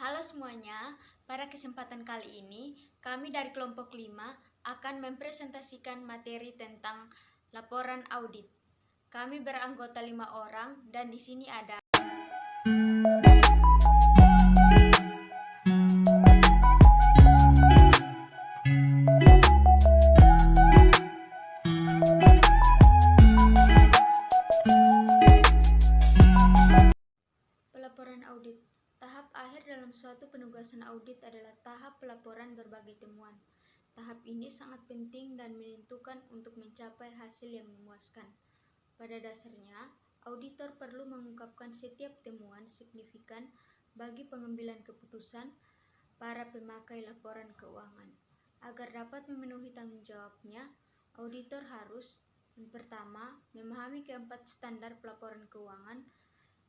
Halo semuanya, pada kesempatan kali ini kami dari kelompok 5 akan mempresentasikan materi tentang laporan audit. Kami beranggota 5 orang dan di sini ada pelaporan audit. Tahap akhir dalam suatu penugasan audit adalah tahap pelaporan berbagai temuan. Tahap ini sangat penting dan menentukan untuk mencapai hasil yang memuaskan. Pada dasarnya, auditor perlu mengungkapkan setiap temuan signifikan bagi pengambilan keputusan para pemakai laporan keuangan. Agar dapat memenuhi tanggung jawabnya, auditor harus yang pertama, memahami keempat standar pelaporan keuangan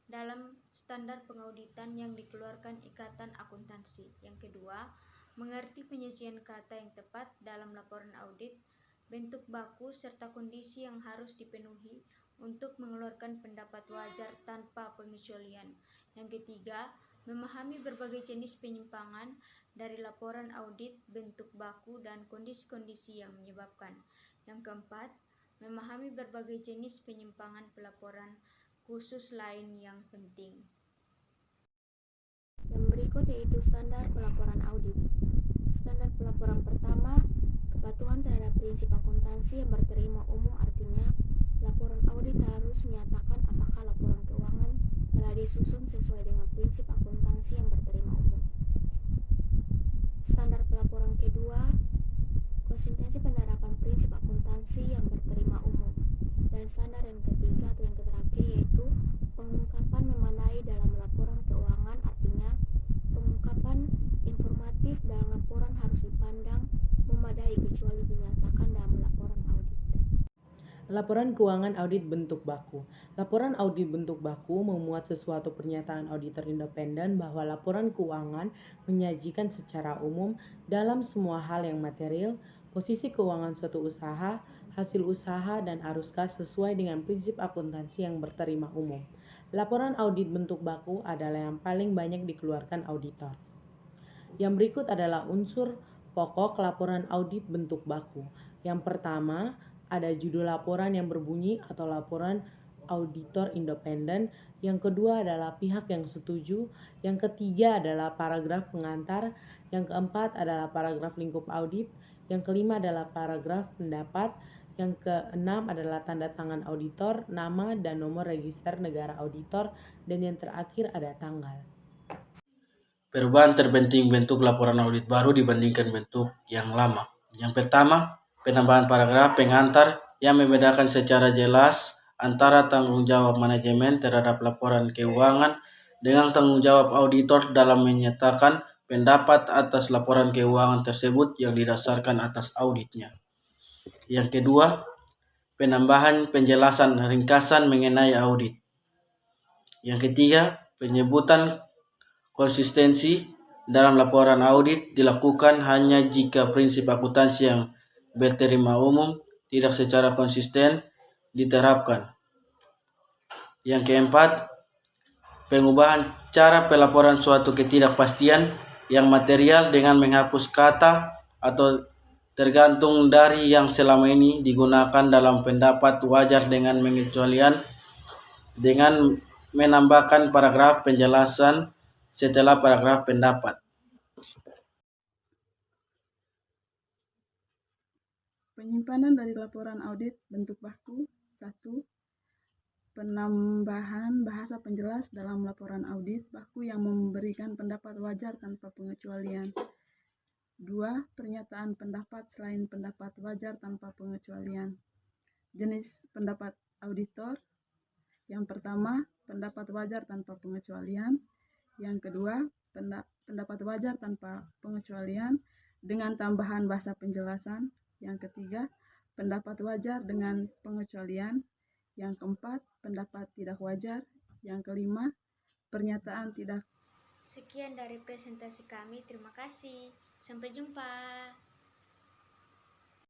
dalam standar pengauditan yang dikeluarkan Ikatan Akuntansi. Yang kedua, mengerti penyajian kata yang tepat dalam laporan audit, bentuk baku serta kondisi yang harus dipenuhi untuk mengeluarkan pendapat wajar tanpa pengecualian. Yang ketiga, memahami berbagai jenis penyimpangan dari laporan audit, bentuk baku, dan kondisi-kondisi yang menyebabkan. Yang keempat, memahami berbagai jenis penyimpangan pelaporan khusus lain yang penting. Yang berikut yaitu standar pelaporan audit. Standar pelaporan pertama, kepatuhan terhadap prinsip akuntansi yang berterima umum, artinya laporan audit harus menyatakan apakah laporan keuangan telah disusun sesuai dengan prinsip akuntansi yang berterima umum. Standar pelaporan kedua, konsistensi penerapan prinsip akuntansi yang berterima umum. Dan standar yang ketiga atau yang terakhir yaitu pengungkapan memadai dalam laporan keuangan, artinya pengungkapan informatif dalam laporan harus dipandang memadai kecuali dinyatakan dalam laporan audit. Laporan keuangan audit bentuk baku. Laporan audit bentuk baku memuat sesuatu pernyataan auditor independen bahwa laporan keuangan menyajikan secara umum dalam semua hal yang material, posisi keuangan suatu usaha, hasil usaha, dan arus kas sesuai dengan prinsip akuntansi yang berterima umum. Laporan audit bentuk baku adalah yang paling banyak dikeluarkan auditor. Yang berikut adalah unsur pokok laporan audit bentuk baku. Yang pertama, ada judul laporan yang berbunyi atau laporan auditor independen. Yang kedua adalah pihak yang setuju. Yang ketiga adalah paragraf pengantar. Yang keempat adalah paragraf lingkup audit. Yang kelima adalah paragraf pendapat. Yang keenam adalah tanda tangan auditor, nama dan nomor register negara auditor, dan yang terakhir ada tanggal. Perubahan terpenting bentuk laporan audit baru dibandingkan bentuk yang lama. Yang pertama, penambahan paragraf pengantar yang membedakan secara jelas antara tanggung jawab manajemen terhadap laporan keuangan dengan tanggung jawab auditor dalam menyatakan pendapat atas laporan keuangan tersebut yang didasarkan atas auditnya. Yang kedua, penambahan penjelasan ringkasan mengenai audit. Yang ketiga, penyebutan konsistensi dalam laporan audit dilakukan hanya jika prinsip akuntansi yang berterima umum tidak secara konsisten diterapkan. Yang keempat, pengubahan cara pelaporan suatu ketidakpastian yang material dengan menghapus kata atau tergantung dari yang selama ini digunakan dalam pendapat wajar dengan pengecualian dengan menambahkan paragraf penjelasan setelah paragraf pendapat. Penyimpanan dari laporan audit bentuk baku. 1. Penambahan bahasa penjelas dalam laporan audit baku yang memberikan pendapat wajar tanpa pengecualian. 2. Pernyataan pendapat selain pendapat wajar tanpa pengecualian. Jenis pendapat auditor. Yang pertama, pendapat wajar tanpa pengecualian. Yang kedua, pendapat wajar tanpa pengecualian dengan tambahan bahasa penjelasan. Yang ketiga, pendapat wajar dengan pengecualian. Yang keempat, pendapat tidak wajar. Yang kelima, pernyataan tidak. Sekian dari presentasi kami, terima kasih. Sampai jumpa.